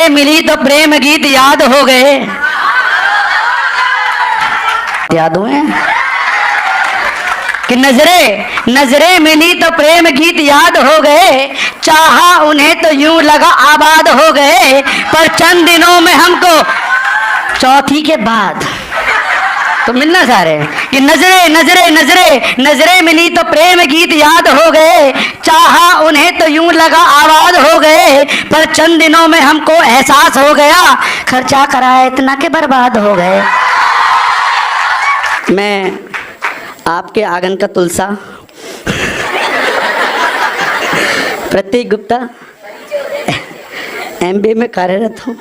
नजरें मिली तो प्रेम गीत याद हो गए। याद हुए कि नजरें मिली तो प्रेम गीत याद हो गए, चाहा उन्हें तो यूं लगा आबाद हो गए, पर चंद दिनों में हमको चौथी के बाद तो मिलना चाह रहे हैं कि नजरें मिली तो प्रेम गीत याद हो गए, चाहा उन्हें तो यूं लगा आबाद हो गए, पर चंद दिनों में हमको एहसास हो गया, खर्चा कराया इतना के बर्बाद हो गए। मैं आपके आंगन का तुलसा प्रतीक गुप्ता MBA में कार्यरत हूँ।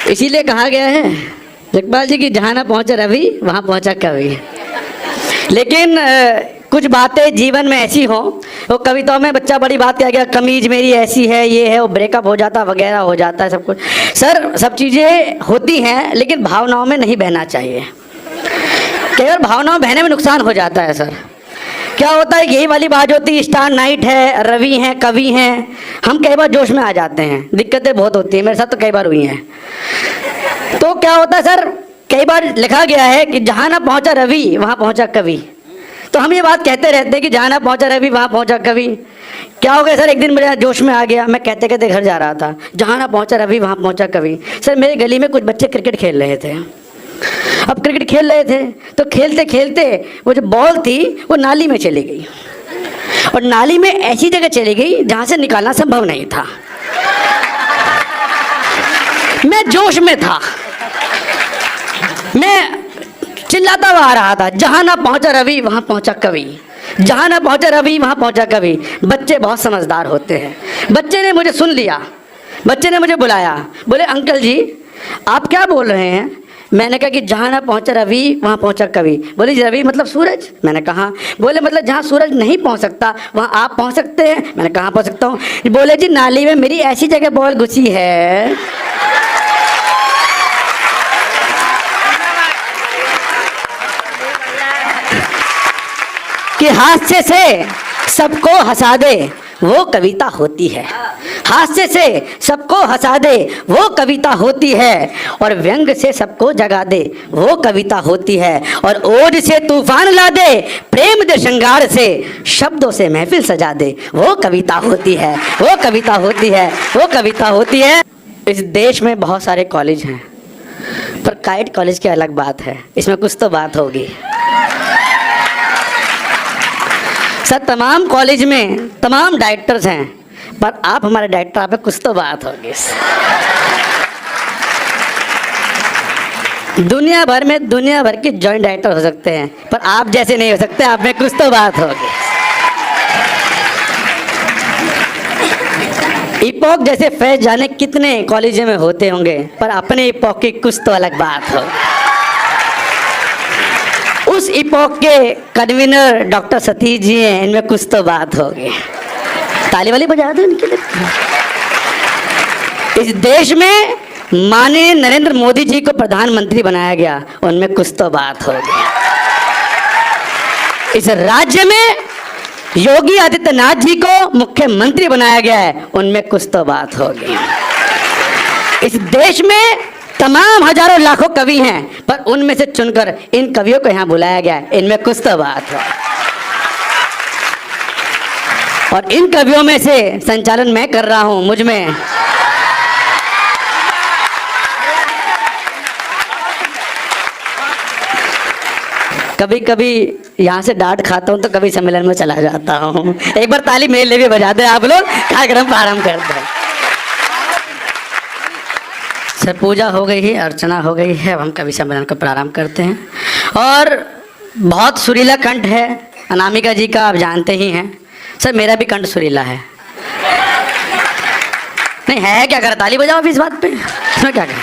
इसीलिए कहा गया है जगपाल जी की जहाँ ना पहुँचा रवि वहाँ पहुँचा कवि। लेकिन कुछ बातें जीवन में ऐसी हो, वो कविताओं में बच्चा बड़ी बात कह गया, कमीज मेरी ऐसी है, ये है, वो ब्रेकअप हो जाता वगैरह हो जाता है सब कुछ। सर सब चीज़ें होती हैं लेकिन भावनाओं में नहीं बहना चाहिए। केवल भावनाओं बहने में नुकसान हो जाता है। सर क्या होता है, यही वाली बात होती है, स्टार नाइट है, रवि हैं, कवि हैं, हम कई बार जोश में आ जाते हैं, दिक्कतें बहुत होती हैं, मेरे साथ तो कई बार हुई हैं। तो क्या होता है सर, कई बार लिखा गया है कि जहाँ ना पहुँचा रवि वहाँ पहुँचा कवि। तो हम ये बात कहते रहते हैं कि जहाँ ना पहुँचा रवि वहाँ पहुँचा कवि। क्या हो गया सर, एक दिन मेरा जोश में आ गया, मैं कहते कहते घर जा रहा था, जहाँ ना पहुँचा रवि वहाँ पहुँचा कवि। सर मेरे गली में कुछ बच्चे क्रिकेट खेल रहे थे। अब क्रिकेट खेल रहे थे तो खेलते खेलते वो जो बॉल थी वो नाली में चली गई, और नाली में ऐसी जगह चली गई जहाँ से निकालना संभव नहीं था। मैं जोश में था, मैं चिल्लाता हुआ आ रहा था, जहाँ ना पहुँचा रवि वहाँ पहुँचा कवि, जहाँ ना पहुँचा रवि वहाँ पहुँचा कवि। बच्चे बहुत समझदार होते हैं। बच्चे ने मुझे सुन लिया, बच्चे ने मुझे बुलाया, बोले अंकल जी आप क्या बोल रहे हैं? मैंने कहा कि जहाँ ना पहुँचा रवि वहाँ पहुँचा कवि। बोले जी रवि मतलब सूरज? मैंने कहा। बोले मतलब जहाँ सूरज नहीं पहुँच सकता वहाँ आप पहुँच सकते हैं? मैंने कहाँ पहुँच सकता हूँ? बोले जी नाली में मेरी ऐसी जगह बॉल घुसी है कि हास्य से सबको हंसा दे वो कविता होती है। हास्य से सबको हंसा दे वो कविता होती है, और व्यंग से सबको जगा दे वो कविता होती है, और ओज से तूफान ला दे, प्रेम दे श्रृंगार से, शब्दों से महफिल सजा दे वो कविता होती है, वो कविता होती है, वो कविता होती है। इस देश में बहुत सारे कॉलेज हैं, पर काइट कॉलेज की अलग बात है, इसमें कुछ तो बात होगी। सर तमाम कॉलेज में तमाम डायरेक्टर्स हैं, पर आप हमारे डायरेक्टर आप पे कुछ तो बात होगी। दुनिया भर में दुनिया भर के जॉइंट डायरेक्टर हो सकते हैं, पर आप जैसे नहीं हो सकते, आप में कुछ तो बात होगी। इपॉक जैसे फैज जाने कितने कॉलेजों में होते होंगे, पर अपने इपॉक की कुछ तो अलग बात होगी। उस इपॉक के कन्वीनर डॉक्टर सतीश जी हैं, इनमें कुछ तो बात होगी। ताली वाली बजा दो इनके लिए। इस देश में माननीय नरेंद्र मोदी जी को प्रधानमंत्री बनाया गया, उनमें कुछ तो बात होगी। इस राज्य में योगी आदित्यनाथ जी को मुख्यमंत्री बनाया गया है, उनमें कुछ तो बात होगी। इस देश में तमाम हजारों लाखों कवि हैं, पर उनमें से चुनकर इन कवियों को यहाँ बुलाया गया है, इनमें कुछ तो बात हो। और इन कवियों में से संचालन मैं कर रहा हूँ, मुझ में कभी कभी यहाँ से डांट खाता हूँ तो कभी सम्मेलन में चला जाता हूँ। एक बार ताली मेरे लिए भी बजा दे आप लोग, कार्यक्रम प्रारंभ करते हैं। सर पूजा हो गई है, अर्चना हो गई है, अब हम कवि सम्मेलन को प्रारंभ करते हैं। और बहुत सुरीला कंठ है अनामिका जी का, आप जानते ही हैं। सर मेरा भी कंठ सुरीला है। नहीं है क्या, कर ताली बजाओ इस बात पे, इसमें क्या करें।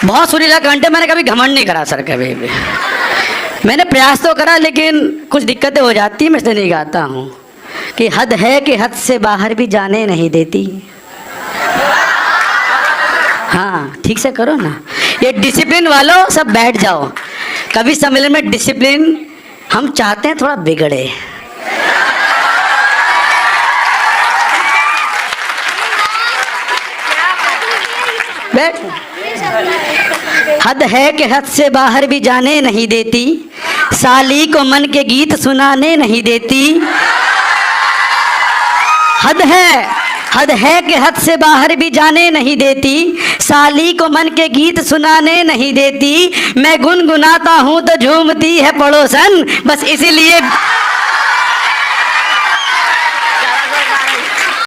बहुत सुरीला कंठ है, मैंने कभी घमंड नहीं करा सर, कभी भी मैंने प्रयास तो करा, लेकिन कुछ दिक्कतें हो जाती हैं, मैं इसलिए नहीं गाता हूँ कि हद है कि हद से बाहर भी जाने नहीं देती। हाँ ठीक से करो ना, ये डिसिप्लिन वालों सब बैठ जाओ। कवि सम्मेलन में डिसिप्लिन हम चाहते हैं थोड़ा बिगड़े। बैठ। हद है कि हद से बाहर भी जाने नहीं देती, साली को मन के गीत सुनाने नहीं देती। हद है कि हद से बाहर भी जाने नहीं देती, साली को मन के गीत सुनाने नहीं देती। मैं गुनगुनाता हूँ तो झूमती है पड़ोसन, बस इसीलिए